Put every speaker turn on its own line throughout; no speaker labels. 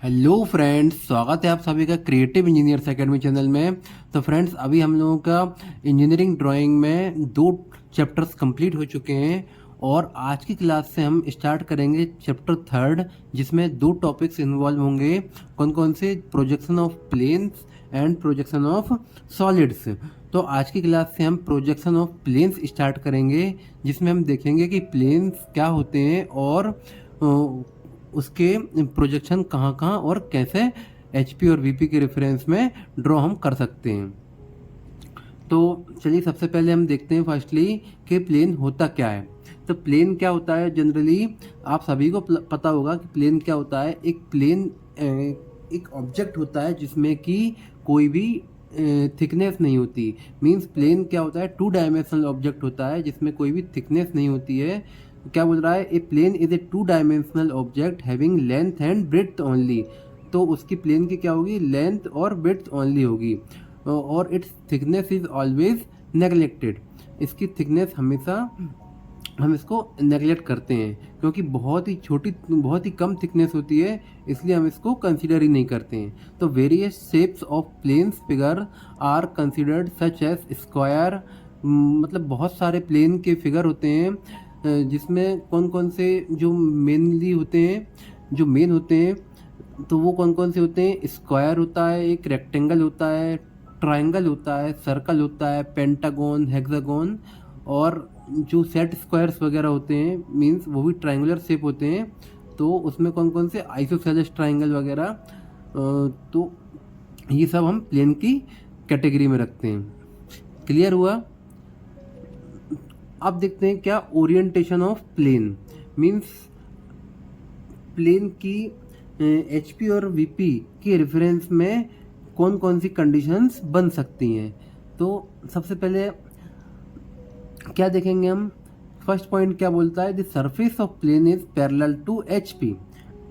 Hello friends, स्वागत है आप सभी का क्रिएटिव इंजीनियर्स एकेडमी चैनल में। तो फ्रेंड्स, अभी हम लोगों का इंजीनियरिंग ड्राइंग में 2 चैप्टर्स कंप्लीट हो चुके हैं और आज की क्लास से हम स्टार्ट करेंगे चैप्टर 3 जिसमें 2 टॉपिक्स इन्वॉल्व होंगे। कौन कौन से? Projection of planes and projection of solids. तो आज की क्लास से हम प्रोजेक्शन ऑफ प्लेन्स स्टार्ट करेंगे जिसमें हम देखेंगे कि प्लेन्स क्या होते हैं और उसके प्रोजेक्शन कहाँ कहाँ और कैसे एचपी और वीपी के रेफरेंस में ड्रॉ हम कर सकते हैं। तो चलिए सबसे पहले हम देखते हैं फर्स्टली कि प्लेन होता क्या है। तो प्लेन क्या होता है, जनरली आप सभी को पता होगा कि प्लेन क्या होता है। एक प्लेन एक ऑब्जेक्ट होता है जिसमें कि कोई भी थिकनेस नहीं होती। मींस प्लेन क्या होता है, 2 डायमेंशनल ऑब्जेक्ट होता है जिसमें कोई भी थिकनेस नहीं होती है। क्या बोल रहा है, a plane is a 2 dimensional object having length and breadth only. तो उसकी प्लेन की क्या होगी, लेंथ और ब्रेड्थ ओनली होगी और it's thickness is always neglected. इसकी थिकनेस हमेशा हम इसको नेगलेक्ट करते हैं क्योंकि बहुत ही कम थिकनेस होती है, इसलिए हम इसको कंसीडर ही नहीं करते हैं। तो various shapes of planes figure are considered such as square. मतलब बहुत सारे प्लेन के फिगर होते हैं जिसमें कौन कौन से जो मेनली होते हैं, जो मेन होते हैं, तो वो कौन कौन से होते हैं? स्क्वायर होता है, एक रेक्टेंगल होता है, ट्रायंगल होता है, सर्कल होता है, पेंटागन, हेक्सागन, और जो सेट स्क्वायर्स वगैरह होते हैं मींस वो भी ट्रायंगुलर शेप होते हैं। तो उसमें कौन कौन से? आइसोसेलेस ट्रायंगल वगैरह। तो ये सब हम प्लेन की कैटेगरी में रखते हैं। क्लियर हुआ? अब देखते हैं क्या orientation of plane means plane की एचपी और वीपी के रेफरेंस में कौन कौन सी कंडीशंस बन सकती हैं। तो सबसे पहले क्या देखेंगे हम? फर्स्ट पॉइंट क्या बोलता है, the surface of plane is parallel to HP.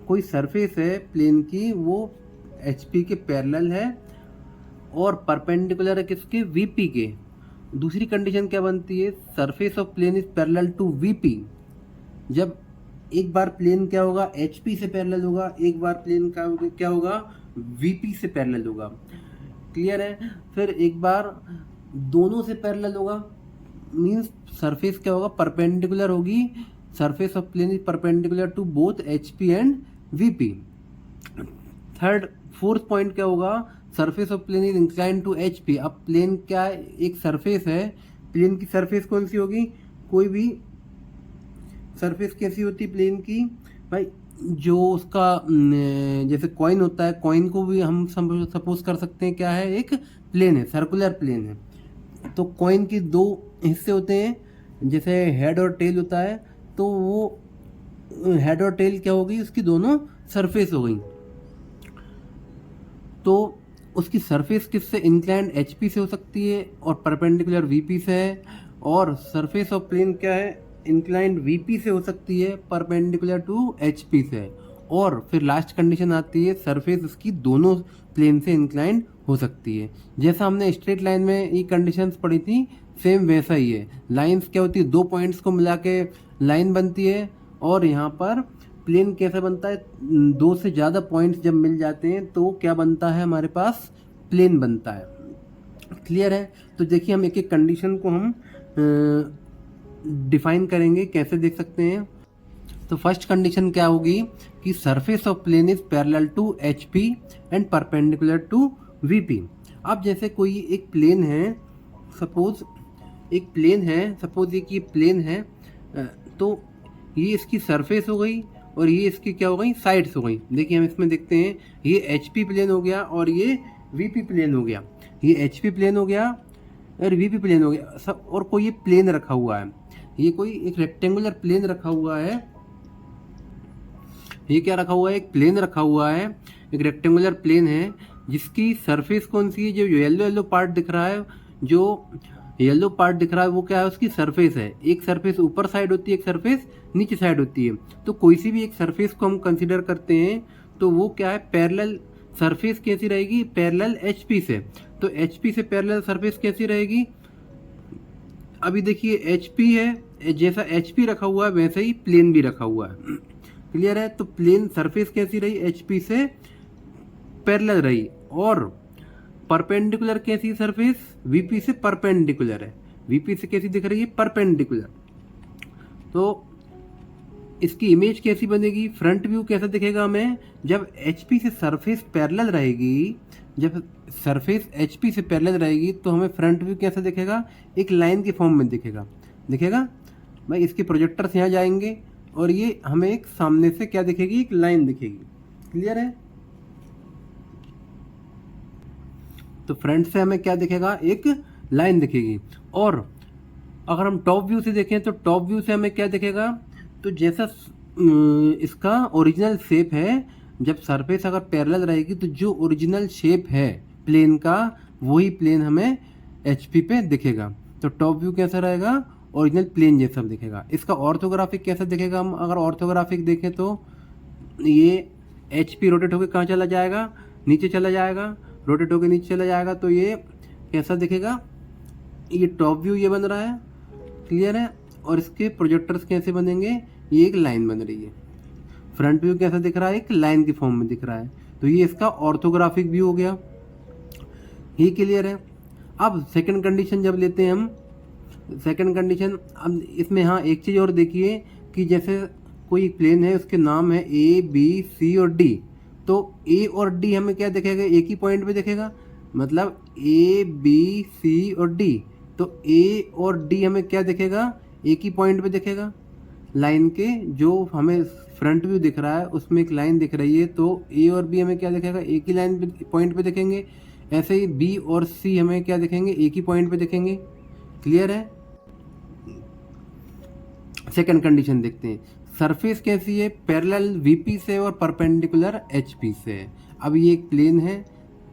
कोई सरफेस है प्लेन की, वो एचपी के पैरेलल है और परपेंडिकुलर है किसके? वीपी के। दूसरी कंडीशन क्या बनती है, surface of plane is parallel to VP. जब एक बार प्लेन क्या होगा, एचपी से पैरेलल होगा, एक बार प्लेन का क्या होगा, वीपी से पैरेलल होगा। क्लियर है? फिर एक बार दोनों से पैरेलल होगा, मींस सरफेस क्या होगा, परपेंडिकुलर होगी। Surface of plane is perpendicular to both HP and VP. Fourth point क्या होगा, surface of plane is incline to HP. अब प्लेन क्या है, एक सरफेस है, प्लेन की सरफेस कौन सी होगी? कोई भी सरफेस कैसी होती है प्लेन की भाई, जो उसका जैसे कॉइन होता है, कॉइन को भी हम सपोज कर सकते हैं क्या है, एक प्लेन है, सर्कुलर प्लेन है। तो कॉइन की 2 हिस्से होते हैं, जैसे हेड और टेल होता है, तो वो हेड और टेल क्या होगी, उसकी दोनों सरफेस हो गई। तो उसकी सरफेस किससे? इंक्लाइंड एचपी से हो सकती है और परपेंडिकुलर वीपी से है। और सरफेस ऑफ प्लेन क्या है, इंक्लाइंड वीपी से हो सकती है, परपेंडिकुलर टू एचपी से। और फिर लास्ट कंडीशन आती है, सरफेस उसकी दोनों प्लेन से इंक्लाइंड हो सकती है। जैसा हमने स्ट्रेट लाइन में ये कंडीशंस पढ़ी थी, सेम वैसा ही है। लाइंस क्या होती है, 2 पॉइंट्स को मिला के लाइन बनती है। और यहाँ पर प्लेन कैसे बनता है, 2 से ज़्यादा पॉइंट्स जब मिल जाते हैं तो क्या बनता है, हमारे पास प्लेन बनता है। क्लियर है? तो देखिए हम एक एक कंडीशन को हम डिफाइन करेंगे, कैसे देख सकते हैं। तो फर्स्ट कंडीशन क्या होगी कि surface of plane is parallel to HP and perpendicular to VP. अब जैसे कोई एक प्लेन है, सपोज एक प्लेन है, तो ये इसकी सरफेस हो गई और ये इसकी क्या हो गई, साइड्स हो गई। देखिए हम इसमें देखते हैं, ये एचपी प्लेन हो गया और ये वीपी प्लेन हो गया। ये एचपी प्लेन हो गया और वीपी प्लेन हो गया सब। और कोई ये प्लेन रखा हुआ है, ये कोई एक रेक्टेंगुलर प्लेन रखा हुआ है। ये क्या रखा हुआ है, एक प्लेन रखा हुआ है, एक रेक्टेंगुलर प्लेन है जिसकी सरफेस कौन सी है, जो येलो येलो पार्ट दिख रहा है, जो येलो पार्ट दिख रहा है वो क्या है, उसकी सरफेस है। एक सरफेस ऊपर साइड होती है, एक सरफेस नीचे साइड होती है। तो कोई सी भी एक सरफेस को हम कंसिडर करते हैं तो वो क्या है, पैरेलल सरफेस कैसी रहेगी, पैरेलल एचपी से। तो एचपी से पैरेलल सरफेस कैसी रहेगी, अभी देखिए एचपी है, जैसा एचपी रखा हुआ है वैसे ही प्लेन भी रखा हुआ है। क्लियर है? तो प्लेन सरफेस कैसी रही, एचपी से पैरेलल रही और परपेंडिकुलर कैसी सरफेस, वीपी से परपेंडिकुलर है, वीपी से कैसी दिख रही है, परपेंडिकुलर, तो इसकी इमेज कैसी बनेगी, फ्रंट व्यू कैसा दिखेगा हमें, जब एचपी से सरफेस पैरेलल रहेगी, जब सरफेस एचपी से पैरेलल रहेगी तो हमें फ्रंट व्यू कैसा दिखेगा, एक लाइन के फॉर्म में दिखेगा, दिखेगा भाई। इसके प्रोजेक्टर्स यहाँ जाएंगे और ये हमें एक सामने से क्या दिखेगी, एक लाइन दिखेगी, क्लियर है। तो फ्रंट से हमें क्या दिखेगा, एक लाइन दिखेगी। और अगर हम टॉप व्यू से देखें तो टॉप व्यू से हमें क्या दिखेगा, तो जैसा इसका ओरिजिनल शेप है, जब सरफेस अगर पैरेलल रहेगी तो जो ओरिजिनल शेप है प्लेन का वही प्लेन हमें एचपी पे दिखेगा। तो टॉप व्यू कैसा रहेगा, ओरिजिनल प्लेन जैसा दिखेगा। इसका ऑर्थोग्राफिक कैसा दिखेगा, हम अगर ऑर्थोग्राफिक देखें तो ये एचपी रोटेट होकर कहाँ चला जाएगा, नीचे चला जाएगा, रोटेट होकर नीचे चला जाएगा, तो ये कैसा दिखेगा, ये टॉप व्यू ये बन रहा है, क्लियर है। और इसके प्रोजेक्टर्स कैसे बनेंगे, ये एक लाइन बन रही है। फ्रंट व्यू कैसा दिख रहा है, एक लाइन की फॉर्म में दिख रहा है, तो ये इसका ऑर्थोग्राफिक व्यू हो गया, ये क्लियर है। अब सेकंड कंडीशन जब लेते हैं हम, सेकंड कंडीशन, अब इसमें हाँ एक चीज़ और देखिए कि जैसे कोई प्लेन है, उसके नाम है ए बी सी और डी, तो ए और डी हमें क्या दिखेगा, एक ही पॉइंट पे दिखेगा, मतलब ए बी सी और डी, तो ए और डी हमें क्या दिखेगा, एक ही पॉइंट पे दिखेगा। लाइन के जो हमें फ्रंट व्यू दिख रहा है उसमें एक लाइन दिख रही है, तो ए और बी हमें क्या दिखेगा, एक ही लाइन पे पॉइंट पे दिखेंगे। ऐसे ही बी और सी हमें क्या दिखेंगे, एक ही पॉइंट पे दिखेंगे, क्लियर है। सेकंड कंडीशन देखते हैं, सरफेस कैसी है, पैरेलल वीपी से और परपेंडिकुलर एचपी से। अब ये एक प्लेन है,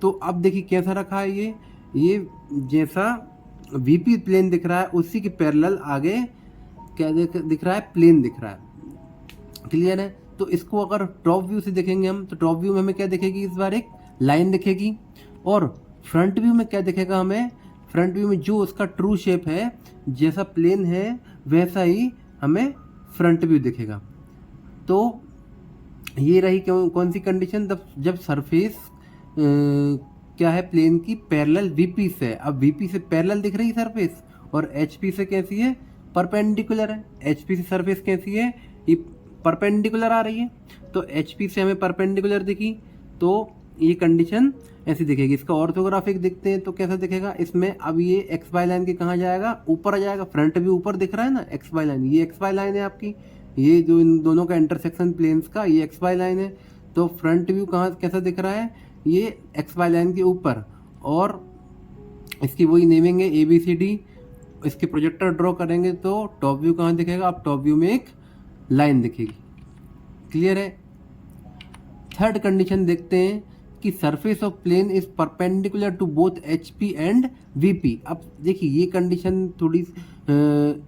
तो अब देखिए कैसा रखा है, ये जैसा वीपी प्लेन दिख रहा है उसी के पैरेलल आगे क्या दिख रहा है, प्लेन दिख रहा है, क्लियर है। तो इसको अगर टॉप व्यू से देखेंगे हम, तो टॉप व्यू में हमें क्या दिखेगी, इस बार एक लाइन दिखेगी। और फ्रंट व्यू में क्या दिखेगा हमें, फ्रंट व्यू में जो उसका ट्रू शेप है, जैसा प्लेन है वैसा ही हमें फ्रंट व्यू दिखेगा। तो ये रही कौन सी कंडीशन, जब सरफेस क्या है प्लेन की, पैरेलल वीपी से। अब वीपी से पैरेलल दिख रही है सरफेस, और एचपी से कैसी है, परपेंडिकुलर है। एचपी से सरफेस कैसी है, ये परपेंडिकुलर आ रही है, तो एचपी से हमें परपेंडिकुलर दिखी, तो ये कंडीशन ऐसी दिखेगी। इसका ऑर्थोग्राफिक देखते हैं तो कैसा दिखेगा, इसमें अब ये एक्स वाई लाइन के कहाँ जाएगा, ऊपर आ जाएगा। फ्रंट व्यू ऊपर दिख रहा है ना, एक्स वाई लाइन, ये एक्स वाई लाइन है आपकी, ये जो इन दोनों का इंटरसेक्शन प्लेन्स का, ये एक्स वाई लाइन है। तो फ्रंट व्यू कहाँ कैसा दिख रहा है, ये एक्स वाई लाइन के ऊपर, और इसकी वही नेमिंग है ए बी सी डी। इसके प्रोजेक्टर ड्रॉ करेंगे तो टॉप व्यू कहाँ दिखेगा, अब टॉप व्यू में एक लाइन दिखेगी, क्लियर है। थर्ड कंडीशन देखते हैं कि surface of plane is perpendicular to both HP and VP. अब देखिए ये कंडीशन थोड़ी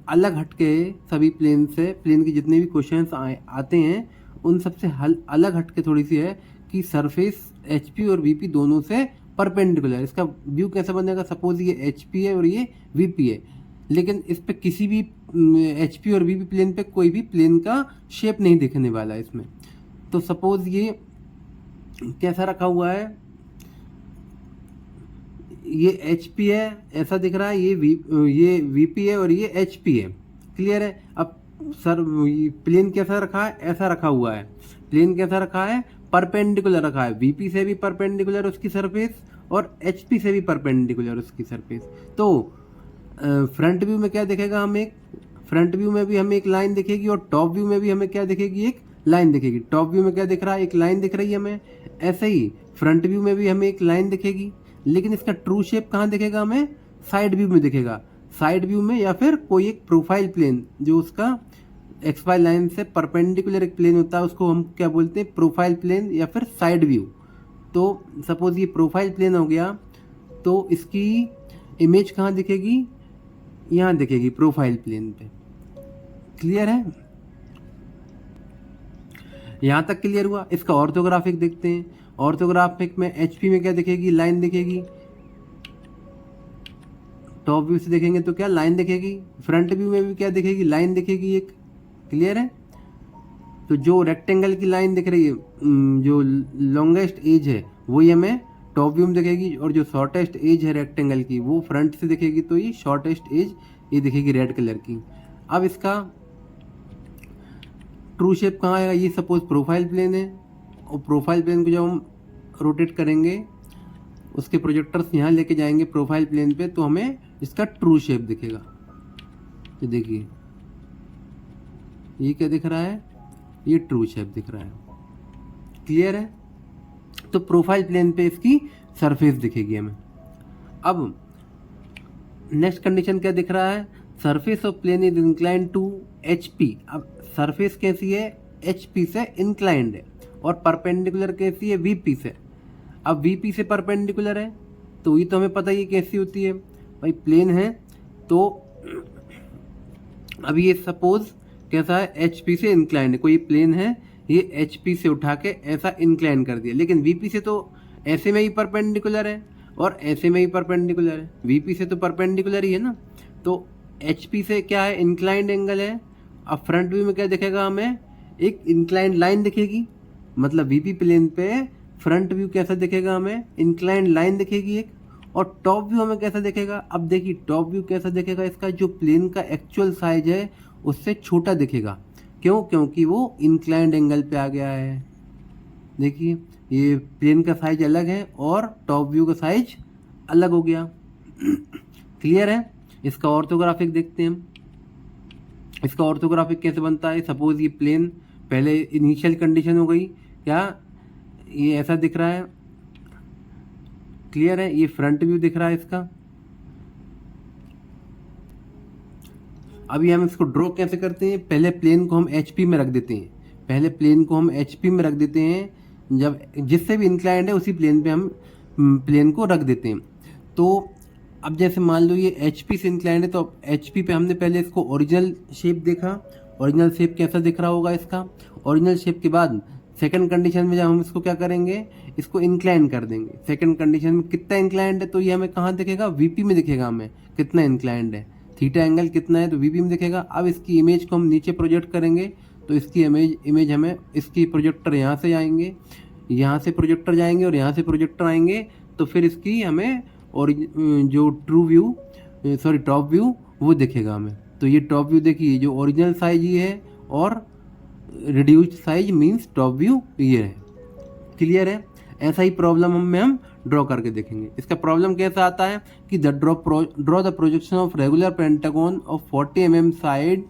अलग हटके सभी प्लेन से, प्लेन के जितने भी क्वेश्चंस आते हैं उन सबसे अलग हटके थोड़ी सी है कि सरफेस एचपी और वीपी दोनों से परपेंडिकुलर। इसका व्यू कैसा बनेगा, सपोज ये एचपी है और ये वीपी है, लेकिन इस पे किसी भी एचपी और वीपी प्लेन पे कोई भी प्लेन का शेप नहीं दिखने वाला है इसमें। तो सपोज ये कैसा रखा हुआ है, ये एचपी है ऐसा दिख रहा है, ये वीपी है और ये एचपी है, क्लियर है। अब सर प्लेन कैसा रखा है, ऐसा रखा हुआ है, प्लेन कैसा रखा है, परपेंडिकुलर रखा है, वीपी से भी परपेंडिकुलर उसकी सरफेस और एचपी से भी परपेंडिकुलर उसकी सरफेस। तो फ्रंट व्यू में क्या दिखेगा, हमें फ्रंट व्यू में भी हमें एक लाइन दिखेगी और टॉप व्यू में भी हमें क्या दिखेगी, एक लाइन दिखेगी। टॉप व्यू में क्या दिख रहा है, एक लाइन दिख रही है हमें, ऐसे ही फ्रंट व्यू में भी हमें एक लाइन दिखेगी, लेकिन इसका ट्रू शेप कहाँ दिखेगा, हमें साइड व्यू में दिखेगा। साइड व्यू में या फिर कोई एक प्रोफाइल प्लेन जो उसका एक्स वाई लाइन से परपेंडिकुलर एक प्लेन होता है उसको हम क्या बोलते हैं, प्रोफाइल प्लेन या फिर साइड व्यू। तो सपोज ये प्रोफाइल प्लेन हो गया, तो इसकी इमेज कहाँ दिखेगी, यहाँ दिखेगी प्रोफाइल प्लेन पे, क्लियर है। यहाँ तक क्लियर हुआ। इसका ऑर्थोग्राफिक देखते हैं। ऑर्थोग्राफिक में एचपी में क्या दिखेगी, लाइन दिखेगी। टॉप व्यू से देखेंगे तो क्या लाइन दिखेगी, फ्रंट व्यू में भी क्या दिखेगी, लाइन दिखेगी एक, क्लियर है। तो जो रेक्टेंगल की लाइन दिख रही है, जो लॉन्गेस्ट एज है वही हमें टॉप व्यू में दिखेगी, और जो शॉर्टेस्ट एज है रेक्टेंगल की वो फ्रंट से दिखेगी, तो ये शॉर्टेस्ट एज ये दिखेगी रेड कलर की। अब इसका ट्रू शेप कहाँ आएगा, ये सपोज प्रोफाइल प्लेन है, और प्रोफाइल प्लेन को जब हम रोटेट करेंगे उसके प्रोजेक्टर्स यहाँ लेके जाएंगे प्रोफाइल प्लेन पे, तो हमें इसका ट्रू शेप दिखेगा। ये देखिए ये क्या दिख रहा है, ये ट्रू शेप दिख रहा है। क्लियर है? तो प्रोफाइल प्लेन पे इसकी सरफेस दिखेगी हमें। अब नेक्स्ट कंडीशन क्या दिख रहा है, surface of plane is incline to HP। अब सरफेस कैसी है, HP से इंक्लाइंड है, और परपेंडिकुलर कैसी है, VP से। अब VP से परपेंडिकुलर है, तो ये तो हमें पता ही कैसी होती है भाई, प्लेन है तो अब ये सपोज कैसा है, HP से इंक्लाइंड है, कोई प्लेन है ये HP से उठा के ऐसा इंक्लाइन कर दिया, लेकिन VP से तो ऐसे में ही परपेंडिकुलर है और ऐसे में ही परपेंडिकुलर है, VP से तो परपेंडिकुलर ही है ना, तो HP से क्या है, इंक्लाइंड एंगल है। अब फ्रंट व्यू में क्या दिखेगा हमें, एक इंक्लाइंड लाइन दिखेगी, मतलब VP प्लेन पे फ्रंट व्यू कैसा दिखेगा हमें, इंक्लाइंड लाइन दिखेगी एक। और टॉप व्यू हमें कैसा दिखेगा, अब देखिए टॉप व्यू कैसा दिखेगा, इसका जो प्लेन का एक्चुअल साइज है उससे छोटा दिखेगा। क्यों? क्योंकि वो इंक्लाइंड एंगल पे आ गया है। देखिए ये प्लेन का साइज अलग है और टॉप व्यू का साइज अलग हो गया। क्लियर है? इसका ऑर्थोग्राफिक देखते हैं हम। इसका ऑर्थोग्राफिक कैसे बनता है, सपोज ये प्लेन पहले इनिशियल कंडीशन हो गई, क्या ये ऐसा दिख रहा है। क्लियर है? ये फ्रंट व्यू दिख रहा है इसका। अभी हम इसको ड्रॉ कैसे करते हैं, पहले प्लेन को हम HP में रख देते हैं, पहले प्लेन को हम HP में रख देते हैं, जब जिससे भी इंक्लाइंड है उसी प्लेन पे हम प्लेन को रख देते हैं। तो अब जैसे मान लो ये HP से इंक्लाइंड है, तो HP पे हमने पहले इसको ओरिजिनल शेप देखा, ओरिजिनल शेप कैसा दिख रहा होगा इसका। ओरिजिनल शेप के बाद सेकंड कंडीशन में जब हम इसको क्या करेंगे, इसको इंक्लाइन कर देंगे। सेकंड कंडीशन में कितना इंक्लाइंड है, तो ये हमें कहाँ दिखेगा, VP में दिखेगा हमें कितना इंक्लाइंड है, थीटा एंगल कितना है तो VP में दिखेगा। अब इसकी इमेज को हम नीचे प्रोजेक्ट करेंगे, तो इसकी इमेज हमें इसकी प्रोजेक्टर यहाँ से आएंगे, यहाँ से प्रोजेक्टर जाएंगे और यहाँ से प्रोजेक्टर आएंगे, तो फिर इसकी हमें और जो ट्रू व्यू टॉप व्यू वो दिखेगा हमें। तो ये टॉप व्यू देखिए, जो ओरिजिनल साइज ये है और reduced size means top view ये है। क्लियर है? ऐसा ही प्रॉब्लम हम ड्रॉ करके देखेंगे। इसका प्रॉब्लम कैसा आता है कि draw the projection of regular pentagon of 40 mm side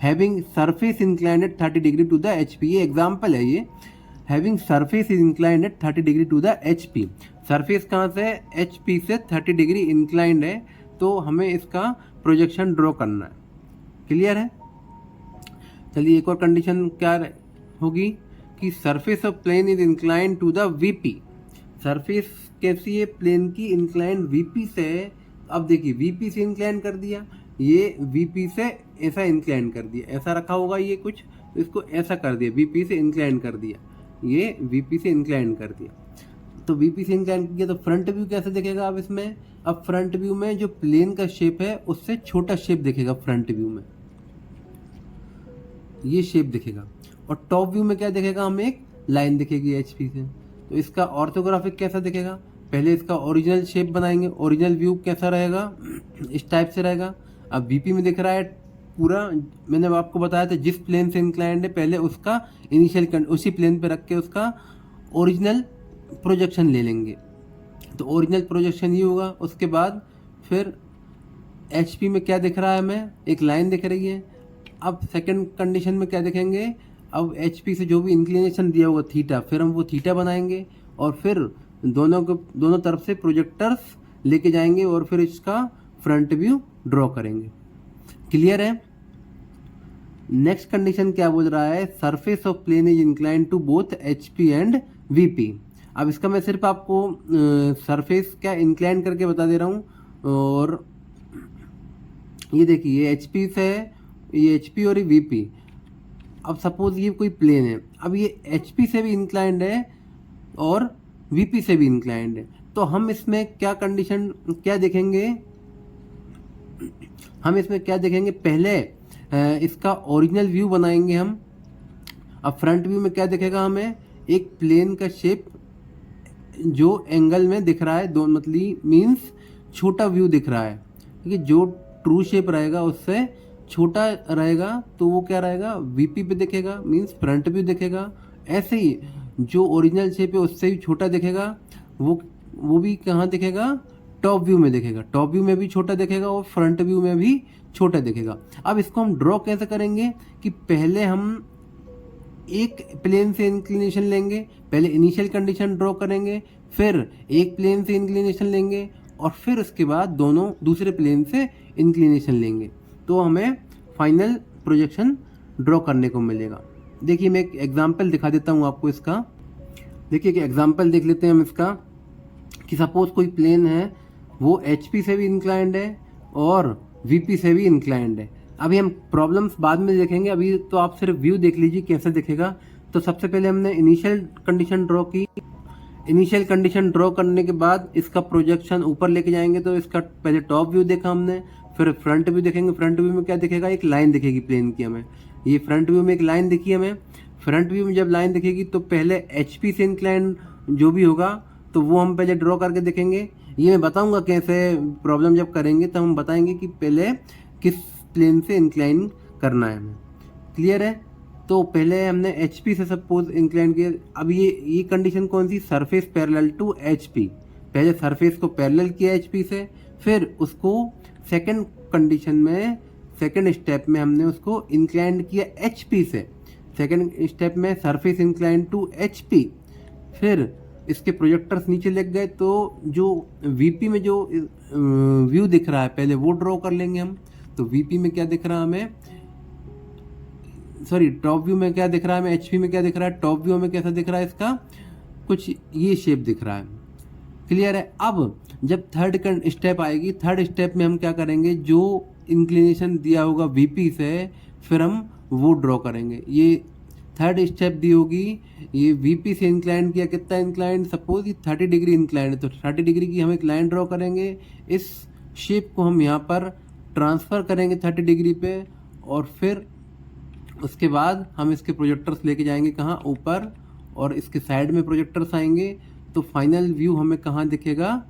having surface inclined at 30 degree to the HP। ये एग्जाम्पल है, ये having surface is inclined at 30 degree to the HP। Surface कहाँ से, HP से 30 डिग्री इंक्लाइंड है, तो हमें इसका प्रोजेक्शन ड्रॉ करना है। क्लियर है? चलिए एक और कंडीशन क्या होगी कि surface of plane is inclined to the VP। Surface कैसी है, प्लेन की इंक्लाइंड VP से। अब देखिए VP से इंक्लाइन कर दिया, ये VP से ऐसा इंक्लाइन कर दिया, ऐसा रखा होगा ये कुछ, तो इसको ऐसा कर दिया, VP से इंक्लाइन कर दिया, ये VP से इंक्लाइन कर दिया। तो VP से इंक्लाइन किया, तो फ्रंट व्यू कैसे दिखेगा अब इसमें, अब फ्रंट व्यू में जो प्लेन का शेप है उससे छोटा शेप दिखेगा फ्रंट व्यू में, ये शेप दिखेगा। और टॉप व्यू में क्या दिखेगा, हमें एक लाइन दिखेगी HP से। तो इसका ऑर्थोग्राफिक कैसा दिखेगा, पहले इसका ओरिजिनल शेप बनाएंगे, ओरिजिनल व्यू कैसा रहेगा, इस टाइप से रहेगा। अब VP में दिख रहा है पूरा, मैंने आपको बताया था जिस प्लेन से इंक्लाइंड है पहले उसका इनिशियल उसी प्लेन पे रख के उसका ओरिजिनल प्रोजेक्शन ले लेंगे, तो ओरिजिनल प्रोजेक्शन ये होगा। उसके बाद फिर HP में क्या दिख रहा है हमें, एक लाइन दिख रही है। अब सेकंड कंडीशन में क्या देखेंगे, अब HP से जो भी इंक्लिनेशन दिया होगा थीटा, फिर हम वो थीटा बनाएंगे और फिर दोनों तरफ से प्रोजेक्टर्स लेके जाएंगे और फिर इसका फ्रंट व्यू ड्रॉ करेंगे। क्लियर है? नेक्स्ट कंडीशन क्या बोल रहा है, surface of plane is inclined to both HP and VP। अब इसका मैं सिर्फ आपको सरफेस क्या इंक्लाइन करके बता दे रहा हूँ। और ये देखिए ये HP से है, ये HP और ये VP। अब सपोज ये कोई प्लेन है, अब ये HP से भी इंक्लाइंड है और VP से भी इंक्लाइंड है, तो हम इसमें क्या कंडीशन क्या देखेंगे, हम इसमें क्या देखेंगे, पहले इसका ओरिजिनल व्यू बनाएंगे हम। अब फ्रंट व्यू में क्या दिखेगा हमें, एक प्लेन का शेप जो एंगल में दिख रहा है दो मतलब मीन्स छोटा व्यू दिख रहा है, ठीक है। जो ट्रू शेप रहेगा उससे छोटा रहेगा तो वो क्या रहेगा, वीपी पे दिखेगा, मीन्स फ्रंट व्यू दिखेगा। ऐसे ही जो ओरिजिनल शेप है उससे भी छोटा दिखेगा, वो भी कहाँ दिखेगा, टॉप व्यू में दिखेगा। टॉप व्यू में भी छोटा दिखेगा और फ्रंट व्यू में भी छोटा दिखेगा। अब इसको हम ड्रॉ कैसे करेंगे कि पहले हम एक प्लेन से इंक्लिनेशन लेंगे, पहले इनिशियल कंडीशन ड्रॉ करेंगे, फिर एक प्लेन से इंक्लिनेशन लेंगे और फिर उसके बाद दोनों दूसरे प्लेन से इंक्लिनेशन लेंगे, तो हमें फाइनल प्रोजेक्शन ड्रॉ करने को मिलेगा। देखिए मैं एक एग्जांपल दिखा देता हूँ आपको इसका। देखिए एक एग्जांपल देख लेते हैं हम इसका कि सपोज कोई प्लेन है वो HP से भी इंक्लाइंड है और VP से भी इंक्लाइंड है। अभी हम प्रॉब्लम्स बाद में देखेंगे, अभी तो आप सिर्फ व्यू देख लीजिए कैसे दिखेगा। तो सबसे पहले हमने इनिशियल कंडीशन ड्रॉ की। इनिशियल कंडीशन ड्रॉ करने के बाद इसका प्रोजेक्शन ऊपर लेके जाएंगे, तो इसका पहले टॉप व्यू देखा हमने, फिर फ्रंट व्यू देखेंगे। फ्रंट व्यू में क्या दिखेगा, एक लाइन दिखेगी प्लेन की हमें। ये फ्रंट व्यू में एक लाइन दिखी हमें। फ्रंट व्यू में जब लाइन दिखेगी तो पहले HP से इंक्लाइंड जो भी होगा तो वो हम पहले ड्रॉ करके देखेंगे। ये मैं बताऊंगा कैसे, प्रॉब्लम जब करेंगे तो हम बताएंगे कि पहले किस प्लेन से इंक्लाइन करना है हमें। क्लियर है। तो पहले हमने HP से सपोज इंक्लाइन किया। अब ये कंडीशन कौन सी, सरफेस पैरेलल टू HP। पहले सरफेस को पैरेलल किया HP से, फिर उसको सेकंड कंडीशन में सेकंड स्टेप में हमने उसको इंक्लाइन किया HP से। सेकंड स्टेप में सरफेस इंक्लाइन टू HP, फिर इसके प्रोजेक्टर्स नीचे लग गए, तो जो VP में जो व्यू दिख रहा है पहले वो ड्रॉ कर लेंगे हम। तो VP में क्या दिख रहा है हमें, सॉरी टॉप व्यू में क्या दिख रहा है हमें, HP में क्या दिख रहा है, टॉप व्यू में कैसा दिख रहा है, इसका कुछ ये शेप दिख रहा है। क्लियर है। अब जब थर्ड स्टेप आएगी, थर्ड स्टेप में हम क्या करेंगे, जो इंक्लिनेशन दिया होगा VP से फिर हम वो ड्रॉ करेंगे। ये थर्ड स्टेप दी होगी, ये VP से इंक्लाइन किया, कितना इंक्लाइन, सपोज ये 30 डिग्री इंक्लाइन है तो 30 डिग्री की हम एक लाइन ड्रॉ करेंगे। इस शेप को हम यहाँ पर ट्रांसफ़र करेंगे 30 डिग्री पे, और फिर उसके बाद हम इसके प्रोजेक्टर्स लेके जाएंगे कहाँ, ऊपर, और इसके साइड में प्रोजेक्टर्स आएंगे। तो फाइनल व्यू हमें कहाँ दिखेगा,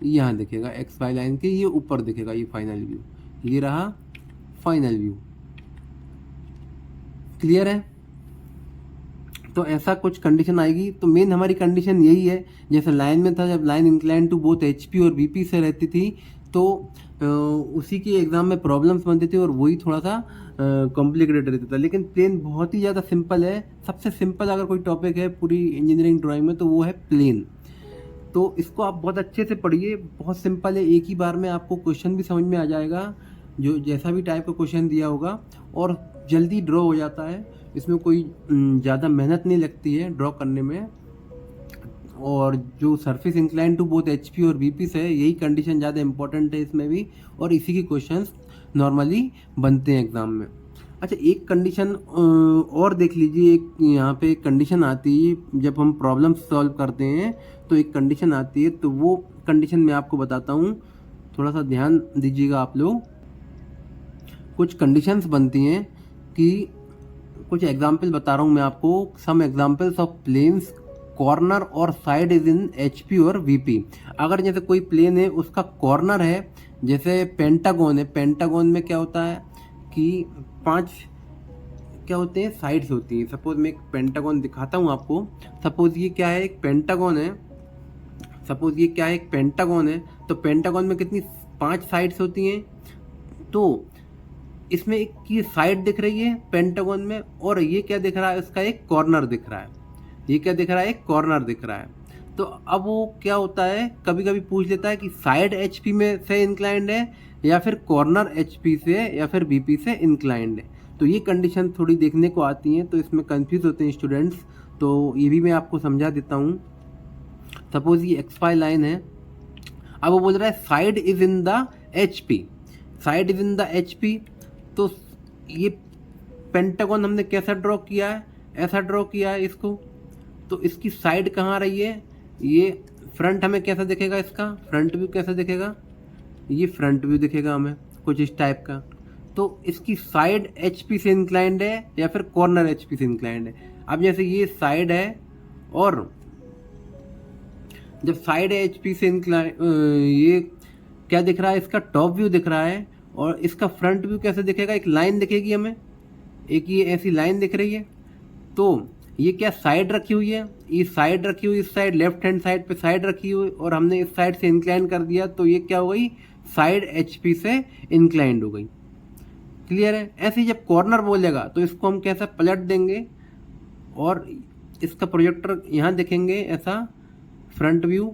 यहाँ दिखेगा, XY लाइन के ये ऊपर दिखेगा ये फाइनल व्यू। ये रहा फाइनल व्यू। क्लियर है। तो ऐसा कुछ कंडीशन आएगी। तो मेन हमारी कंडीशन यही है, जैसे लाइन में था, जब line incline to both HP और VP से रहती थी तो उसी के एग्जाम में प्रॉब्लम्स बनती थी और वही थोड़ा सा कॉम्प्लिकेटेड रहता था। लेकिन प्लेन बहुत ही ज़्यादा सिंपल है। सबसे सिंपल अगर कोई टॉपिक है पूरी इंजीनियरिंग ड्राइंग में तो वो है प्लेन। तो इसको आप बहुत अच्छे से पढ़िए, बहुत सिंपल है, एक ही बार में आपको क्वेश्चन भी समझ में आ जाएगा, जो जैसा भी टाइप का क्वेश्चन दिया होगा, और जल्दी ड्रॉ हो जाता है। इसमें कोई ज़्यादा मेहनत नहीं लगती है ड्रॉ करने में। और जो surface incline to both HP और VP से है, यही कंडीशन ज़्यादा इंपॉर्टेंट है इसमें भी, और इसी के क्वेश्चंस नॉर्मली बनते हैं एग्ज़ाम में। अच्छा एक कंडीशन और देख लीजिए, एक यहाँ पे एक कंडीशन आती है जब हम प्रॉब्लम सॉल्व करते हैं तो एक कंडीशन आती है, तो वो कंडीशन मैं आपको बताता हूँ, थोड़ा सा ध्यान दीजिएगा आप लोग। कुछ कंडीशंस बनती हैं कि कुछ एग्जाम्पल बता रहा हूँ मैं आपको, some examples of planes corner और साइड इज इन HP और VP। अगर जैसे कोई प्लेन है उसका कॉर्नर है, जैसे पेंटागन है, पेंटागन में क्या होता है कि 5 क्या होते हैं, साइड्स होती हैं। सपोज मैं एक पेंटागन दिखाता हूँ आपको। सपोज ये क्या है, एक पेंटागन है, सपोज ये क्या है, एक पेंटागन है। तो पेंटागन में कितनी 5 साइड्स होती हैं। तो इसमें एक की साइड दिख रही है पेंटागन में, और ये क्या दिख रहा है, इसका एक कॉर्नर दिख रहा है। ये क्या दिख रहा है, एक कॉर्नर दिख रहा है। तो अब वो क्या होता है, कभी कभी पूछ लेता है कि साइड HP में से इंक्लाइंड है या फिर कॉर्नर HP से या फिर VP से इंक्लाइंड है। तो ये कंडीशन थोड़ी देखने को आती हैं, तो इसमें कंफ्यूज होते हैं स्टूडेंट्स। तो ये भी मैं आपको समझा देता हूँ। सपोज ये XY लाइन है, अब वो बोल रहा है side is in the HP, side is in the HP। तो ये पेंटागन हमने कैसा ड्रॉ किया है, ऐसा ड्रॉ किया है इसको। तो इसकी साइड कहाँ रही है, ये फ्रंट हमें कैसा दिखेगा, इसका फ्रंट व्यू कैसा दिखेगा, ये फ्रंट व्यू दिखेगा हमें कुछ इस टाइप का। तो इसकी साइड HP से इंक्लाइंड है या फिर कॉर्नर HP से इंक्लाइंड है। अब जैसे ये साइड है और जब साइड एच पी से ये क्या दिख रहा है, इसका टॉप व्यू दिख रहा है, और इसका फ्रंट व्यू कैसे दिखेगा, एक लाइन दिखेगी हमें, एक ये ऐसी लाइन दिख रही है। तो ये क्या साइड रखी हुई है, ये साइड रखी हुई, इस साइड लेफ्ट हैंड साइड पे साइड रखी हुई, और हमने इस साइड से इंक्लाइन कर दिया, तो ये क्या हो गई, साइड एच पी से इंक्लाइंड हो गई। क्लियर है। ऐसे ही जब कॉर्नर बोलेगा तो इसको हम कैसा पलट देंगे, और इसका प्रोजेक्टर यहाँ देखेंगे ऐसा फ्रंट व्यू,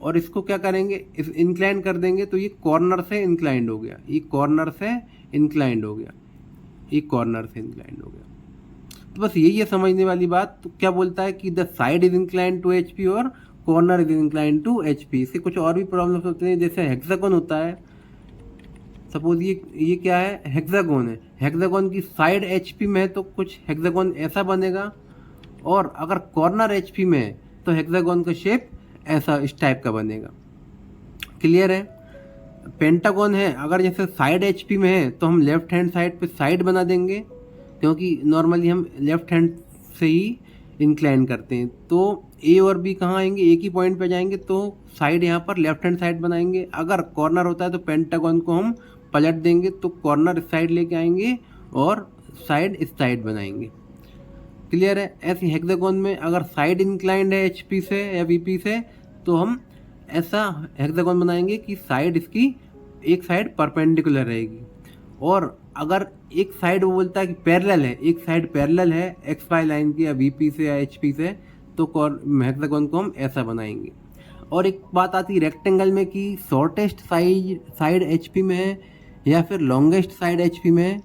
और इसको क्या करेंगे, इस इंक्लाइन कर देंगे, तो ये कॉर्नर से इंक्लाइंड हो गया, ये कॉर्नर से इंक्लाइंड हो गया, ये कॉर्नर से इंक्लाइंड हो गया। तो बस यही है समझने वाली बात। तो क्या बोलता है कि the side is inclined to H P और corner is inclined to H P. इससे कुछ और भी प्रॉब्लम्स होते हैं, जैसे हेक्सागोन होता है, सपोज ये क्या है, हेक्सागोन है, हेक्सागोन की साइड एच पी में है तो कुछ हेक्सागोन ऐसा बनेगा, और अगर कॉर्नर एच पी में है तो हेक्सागोन का शेप ऐसा इस टाइप का बनेगा। क्लियर है। पेंटागन है, अगर जैसे साइड एच पी में है तो हम लेफ्ट हैंड साइड पे साइड बना देंगे, क्योंकि नॉर्मली हम लेफ्ट हैंड से ही इंक्लाइन करते हैं। तो ए और बी कहाँ आएंगे, एक ही पॉइंट पे जाएंगे, तो साइड यहाँ पर लेफ्ट हैंड साइड बनाएंगे। अगर कॉर्नर होता है तो पेंटागन को हम पलट देंगे, तो कॉर्नर इस साइड लेके आएंगे और साइड इस साइड बनाएंगे। क्लियर है। ऐसे हेक्सागोन में अगर साइड इंक्लाइंड है एच पी से या वी पी से, तो हम ऐसा हेक्सागोन बनाएंगे कि साइड इसकी एक साइड परपेंडिकुलर रहेगी, और अगर एक साइड वो बोलता है कि पैरेलल है, एक साइड पैरेलल है एक्स वाई लाइन की या वीपी से या एचपी से, तो हेक्सागोन को हम ऐसा बनाएंगे। और एक बात आती है रेक्टेंगल में कि शॉर्टेस्ट साइड एचपी में है या फिर लॉन्गेस्ट साइड एचपी में है।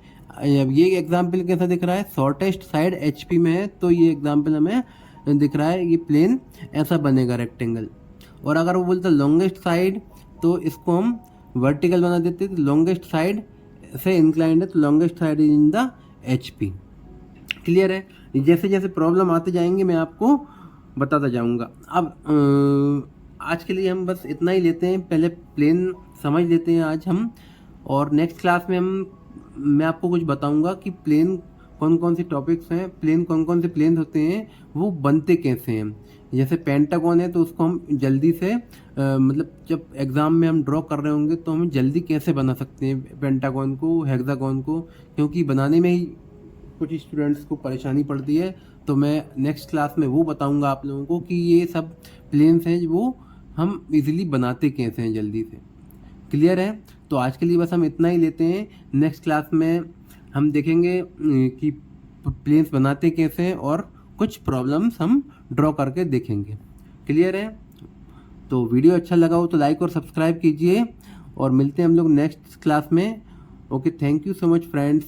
अब ये एग्जाम्पल कैसा दिख रहा है, शॉर्टेस्ट साइड एचपी में है, तो ये एग्जाम्पल हमें दिख रहा है, ये प्लेन ऐसा बनेगा रेक्टेंगल। और अगर वो बोलता है लॉन्गेस्ट साइड, तो इसको हम वर्टिकल बना देते, तो लॉन्गेस्ट साइड से इंक्लाइंड है, तो longest side is in the H P. Clear है। जैसे जैसे प्रॉब्लम आते जाएंगे मैं आपको बताता जाऊंगा। अब आज के लिए हम बस इतना ही लेते हैं, पहले प्लेन समझ लेते हैं आज हम, और नेक्स्ट क्लास में मैं आपको कुछ बताऊंगा कि प्लेन कौन कौन से टॉपिक्स हैं, प्लेन कौन कौन से प्लेन होते हैं, वो बनते कैसे हैं। जैसे पेंटागन है तो उसको हम जल्दी से मतलब जब एग्ज़ाम में हम ड्रॉ कर रहे होंगे तो हम जल्दी कैसे बना सकते हैं पेंटागन को, हेक्सागन को, क्योंकि बनाने में ही कुछ स्टूडेंट्स को परेशानी पड़ती है। तो मैं नेक्स्ट क्लास में वो बताऊंगा आप लोगों को कि ये सब प्लेन्स हैं वो हम इजीली बनाते कैसे हैं जल्दी से। क्लियर है। तो आज के लिए बस हम इतना ही लेते हैं, नेक्स्ट क्लास में हम देखेंगे कि प्लेन्स बनाते कैसे हैं और कुछ प्रॉब्लम्स हम ड्रॉ करके देखेंगे। क्लियर है। तो वीडियो अच्छा लगा हो तो लाइक और सब्सक्राइब कीजिए, और मिलते हैं हम लोग नेक्स्ट क्लास में। Okay, thank you so much friends.